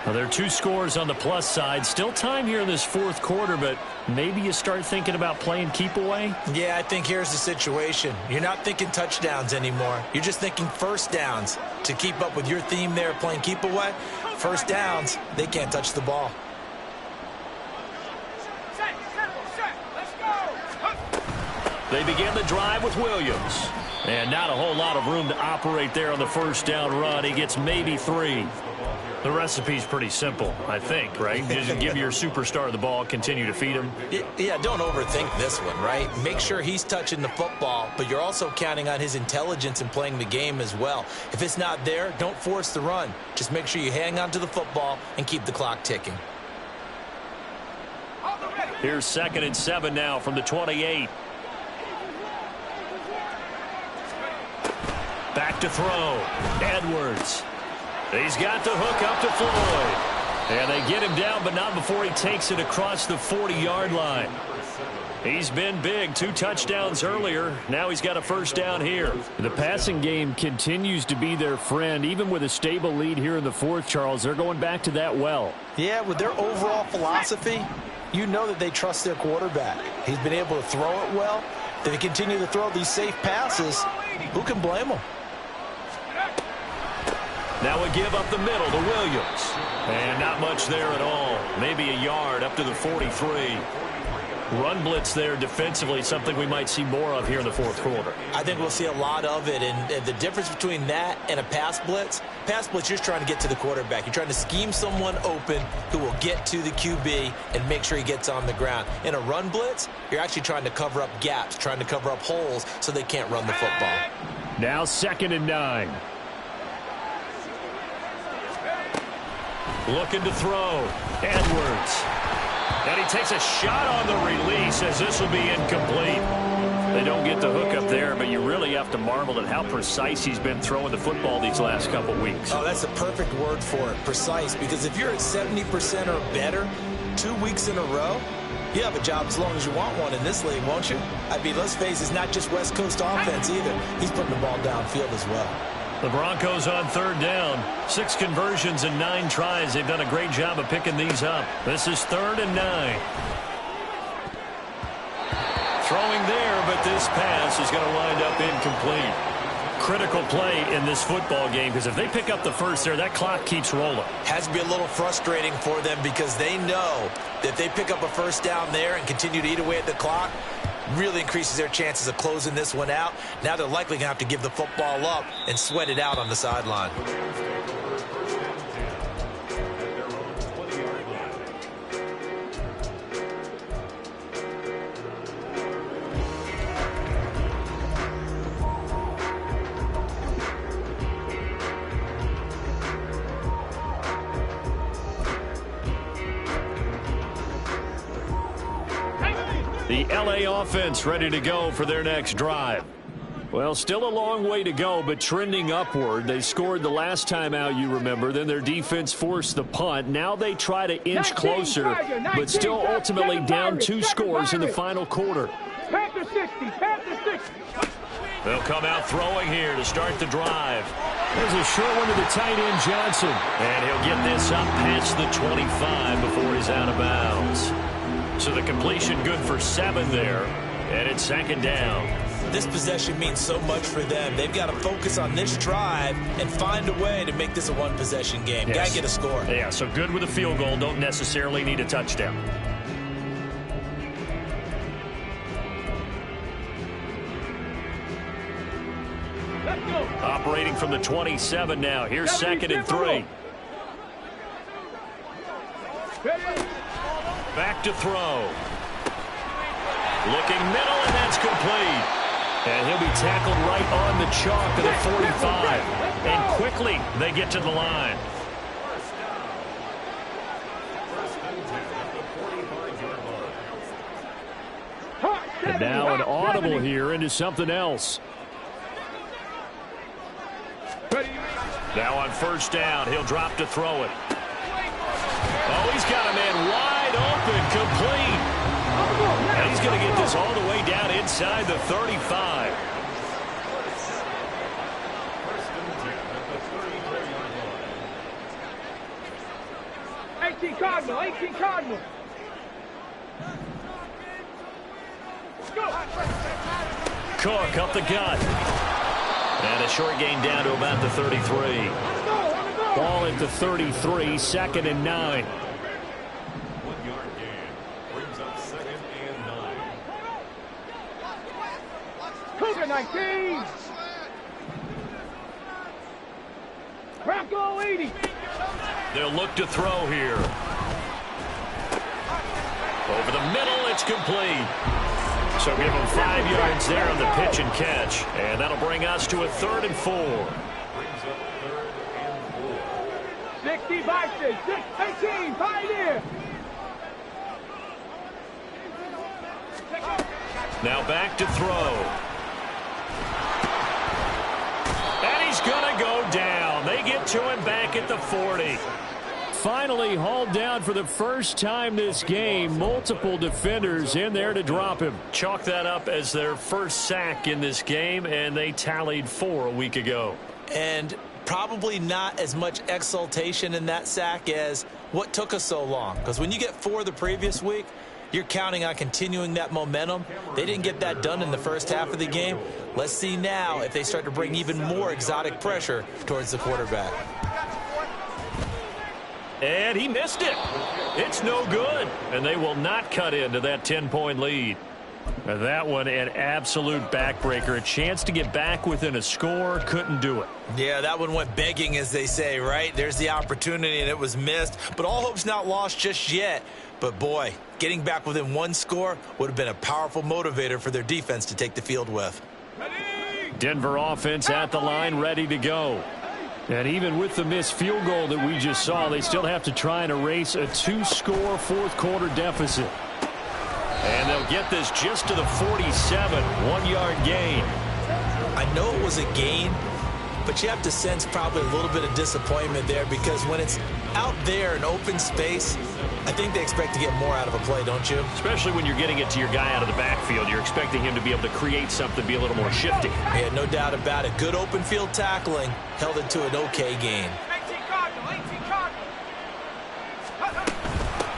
Well, there are 2 scores on the plus side. Still time here in this fourth quarter, but maybe you start thinking about playing keep away? Yeah, I think here's the situation. You're not thinking touchdowns anymore. You're just thinking first downs. To keep up with your theme there, playing keep away, first downs, they can't touch the ball. They begin the drive with Williams. And not a whole lot of room to operate there on the first down run. He gets maybe 3. The recipe's pretty simple, I think, right? Just give your superstar the ball, continue to feed him. Yeah, don't overthink this one, right? Make sure he's touching the football, but you're also counting on his intelligence in playing the game as well. If it's not there, don't force the run. Just make sure you hang on to the football and keep the clock ticking. Here's 2nd and 7 now from the 28. Back to throw. Edwards. He's got the hook up to Floyd. And they get him down, but not before he takes it across the 40-yard line. He's been big. 2 touchdowns earlier. Now he's got a first down here. The passing game continues to be their friend. Even with a stable lead here in the fourth, Charles, they're going back to that well. Yeah, with their overall philosophy, you know that they trust their quarterback. He's been able to throw it well. If they continue to throw these safe passes, who can blame them? Now we give up the middle to Williams. And not much there at all. Maybe a yard up to the 43. Run blitz there defensively, something we might see more of here in the fourth quarter. I think we'll see a lot of it. And the difference between that and a pass blitz, you're just trying to get to the quarterback. You're trying to scheme someone open who will get to the QB and make sure he gets on the ground. In a run blitz, you're actually trying to cover up gaps, trying to cover up holes so they can't run the football. Now 2nd and 9. Looking to throw. Edwards. And he takes a shot on the release as this will be incomplete. They don't get the hook up there, but you really have to marvel at how precise he's been throwing the football these last couple weeks. Oh, that's the perfect word for it, precise, because if you're at 70% or better 2 weeks in a row, you have a job as long as you want one in this league, won't you? I mean, let's face it, it's not just West Coast offense either. He's putting the ball downfield as well. The Broncos on 3rd down. 6 conversions and 9 tries. They've done a great job of picking these up. This is 3rd and 9. Throwing there, but this pass is going to wind up incomplete. Critical play in this football game, because if they pick up the first there, that clock keeps rolling. Has to be a little frustrating for them because they know that if they pick up a first down there and continue to eat away at the clock, really increases their chances of closing this one out. Now they're likely going to have to give the football up and sweat it out on the sideline. The LA offense ready to go for their next drive. Well, still a long way to go, but trending upward. They scored the last time out, you remember. Then their defense forced the punt. Now they try to inch closer, but still ultimately down 2 scores in the final quarter. Panther 60, Panther 60. They'll come out throwing here to start the drive. There's a short one to the tight end, Johnson. And he'll get this up past the 25 before he's out of bounds. So the completion good for 7 there. And it's 2nd down. This possession means so much for them. They've got to focus on this drive and find a way to make this a one-possession game. Yes. Got to get a score. Yeah, so good with a field goal. Don't necessarily need a touchdown. Let's go. Operating from the 27 now. Here's 2nd and 3. Back to throw. Looking middle, and that's complete. And he'll be tackled right on the chalk of the 45. And quickly, they get to the line. And now an audible here into something else. Now on first down, he'll drop to throw it. Oh, he's got a man wide open, complete. And he's going to get this all the way down inside the 35. Cardinal, 18 Cardinal. Cook up the gut. And a short gain down to about the 33. Ball at the 33, 2nd and 9. 1 yard gain brings up 2nd and 9. Cougar 19. Bronco 80. They'll look to throw here. Over the middle, it's complete. So give them 5 yards there on the pitch and catch. And that'll bring us to a 3rd and 4. Brings up 3rd and 4. 60 Vikings, 18, Pioneer. Now back to throw. And he's going to go down. They get to him back at the 40. Finally hauled down for the first time this game. Multiple defenders in there to drop him. Chalk that up as their first sack in this game, and they tallied 4 a week ago. And probably not as much exultation in that sack as what took us so long. Because when you get 4 the previous week, you're counting on continuing that momentum. They didn't get that done in the first half of the game. Let's see now if they start to bring even more exotic pressure towards the quarterback. And he missed it. It's no good. And they will not cut into that 10-point lead. That one an absolute backbreaker. A chance to get back within a score. Couldn't do it. Yeah, that one went begging, as they say, right? There's the opportunity, and it was missed. But all hope's not lost just yet. But, boy, getting back within 1 score would have been a powerful motivator for their defense to take the field with. Denver offense at the line, ready to go. And even with the missed field goal that we just saw, they still have to try and erase a 2-score fourth-quarter deficit. And they'll get this just to the 47, 1-yard gain. I know it was a gain, but you have to sense probably a little bit of disappointment there, because when it's out there in open space, I think they expect to get more out of a play, don't you? Especially when you're getting it to your guy out of the backfield. You're expecting him to be able to create something, be a little more shifty. Yeah, no doubt about it. Good open field tackling held it to an okay gain. 18 Cardinal, 18 Cardinal.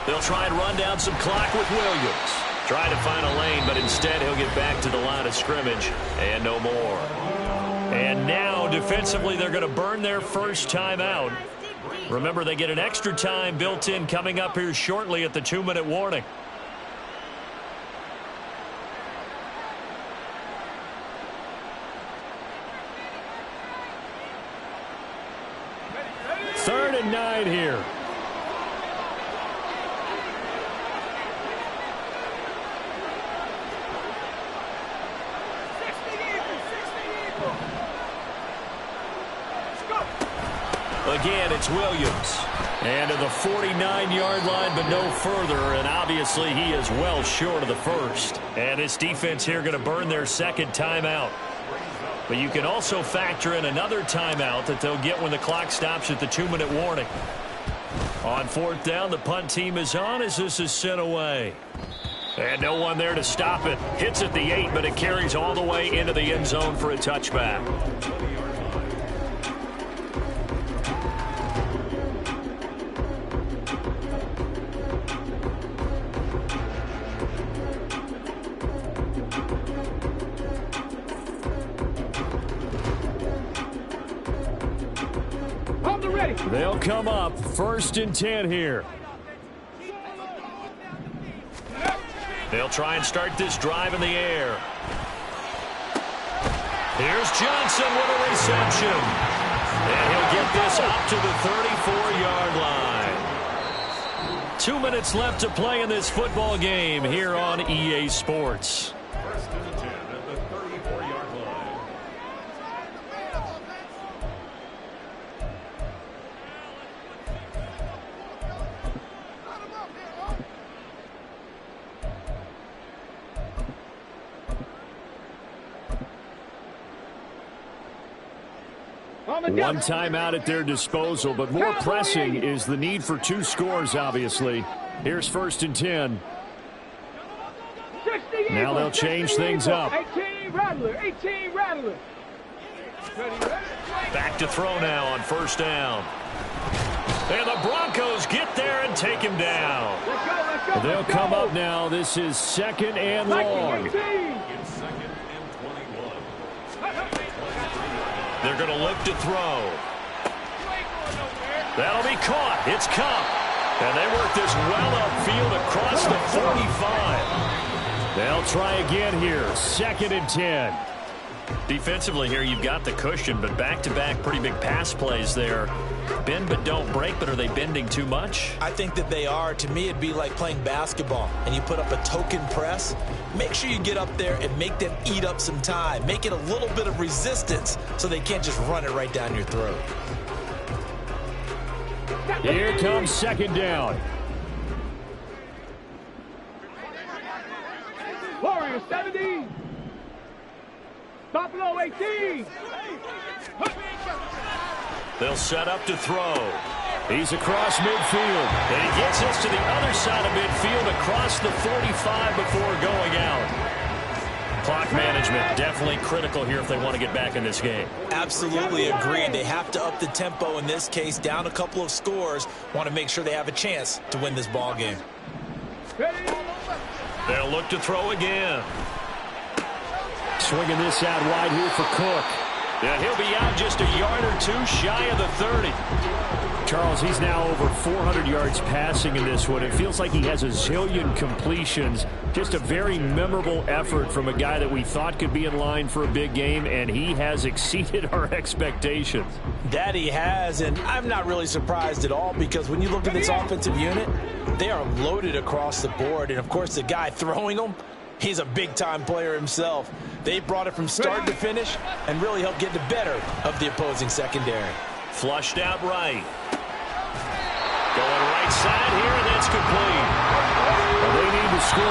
They'll try and run down some clock with Williams. Try to find a lane, but instead he'll get back to the line of scrimmage and no more. And now defensively they're going to burn their first time out. Remember, they get an extra time built in coming up here shortly at the 2-minute warning. Third and 9 here. Again, it's Williams. And to the 49-yard line, but no further. And obviously, he is well short of the first. And this defense here going to burn their second timeout. But you can also factor in another timeout that they'll get when the clock stops at the 2-minute warning. On 4th down, the punt team is on as this is sent away. And no one there to stop it. Hits at the 8, but it carries all the way into the end zone for a touchback. They'll come up 1st and 10 here. They'll try and start this drive in the air. Here's Johnson with a reception. And he'll get this up to the 34-yard line. 2 minutes left to play in this football game here on EA Sports. 1st and 10 at the 34-yard line. One timeout at their disposal, but more pressing is the need for 2 scores, obviously. Here's 1st and 10. Now they'll change things up. 18 Rattler, 18 Rattler. Back to throw now on 1st down. And the Broncos get there and take him down. They'll come up now. This is 2nd and long. In 2nd and 21. They're going to look to throw. That'll be caught. It's Cup. And they work this well upfield across the 45. They'll try again here. 2nd and 10. Defensively here, you've got the cushion, but back-to-back pretty big pass plays there. Bend but don't break, but are they bending too much? I think that they are. To me, it'd be like playing basketball, and you put up a token press. Make sure you get up there and make them eat up some time. Make it a little bit of resistance so they can't just run it right down your throat. Here comes 2nd down. Warriors 17. Buffalo 18. They'll set up to throw. He's across midfield. And he gets us to the other side of midfield across the 45 before going out. Clock management definitely critical here if they want to get back in this game. Absolutely agreed. They have to up the tempo in this case, down a couple of scores. Want to make sure they have a chance to win this ball game. They'll look to throw again. Swinging this out wide here for Cook. And he'll be out just a yard or 2 shy of the 30. Charles, he's now over 400 yards passing in this one. It feels like he has a zillion completions. Just a very memorable effort from a guy that we thought could be in line for a big game, and he has exceeded our expectations. That he has, and I'm not really surprised at all because when you look at this offensive unit, they are loaded across the board. And, of course, the guy throwing them, he's a big-time player himself. They brought it from start to finish and really helped get the better of the opposing secondary. Flushed out right. Going right side here, and that's complete. Well, they need to score,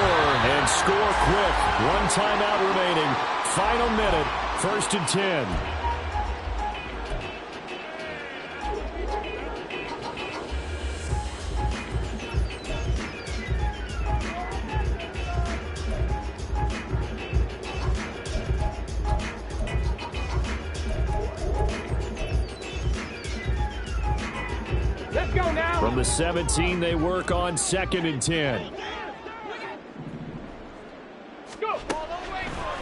and score quick. 1 timeout remaining. Final minute, 1st and 10. Let's go now. From the 17, they work on 2nd and 10. Go.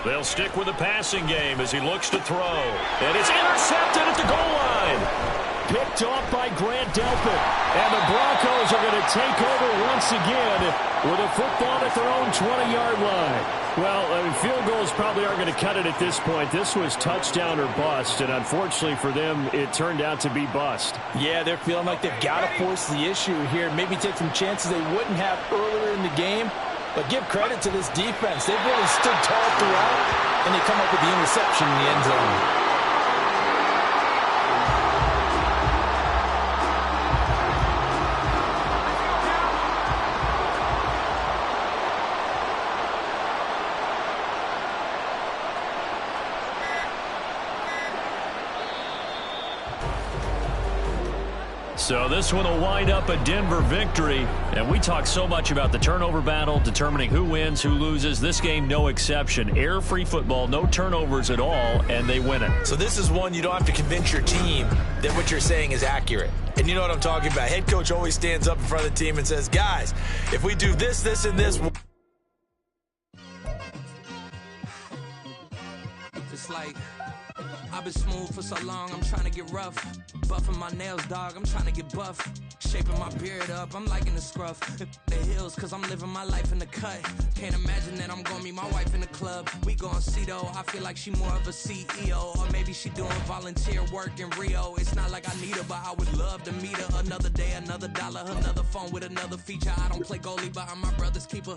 They'll stick with the passing game as he looks to throw. And it's intercepted at the goal line. Picked off by Grant Delpit. And the Broncos are going to take over once again with a football at their own 20-yard line. Well, field goals probably aren't going to cut it at this point. This was touchdown or bust, and unfortunately for them, it turned out to be bust. Yeah, they're feeling like they've got to force the issue here. Maybe take some chances they wouldn't have earlier in the game. But give credit to this defense. They've really stood tall throughout, and they come up with the interception in the end zone. So this one will wind up a Denver victory. And we talk so much about the turnover battle, determining who wins, who loses. This game, no exception. Error-free football, no turnovers at all, and they win it. So this is one you don't have to convince your team that what you're saying is accurate. And you know what I'm talking about. Head coach always stands up in front of the team and says, guys, if we do this, this, and this. It's like I've been smooth for so long, I'm trying to get rough. Buffing my nails, dog, I'm trying to get buff. Shaping my beard up, I'm liking the scruff. The hills, cause I'm living my life in the cut. Can't imagine that I'm gonna meet my wife in the club. We gon' see though, I feel like she more of a CEO. Or maybe she doing volunteer work in Rio. It's not like I need her, but I would love to meet her. Another day, another dollar, another phone with another feature. I don't play goalie, but I'm my brother's keeper.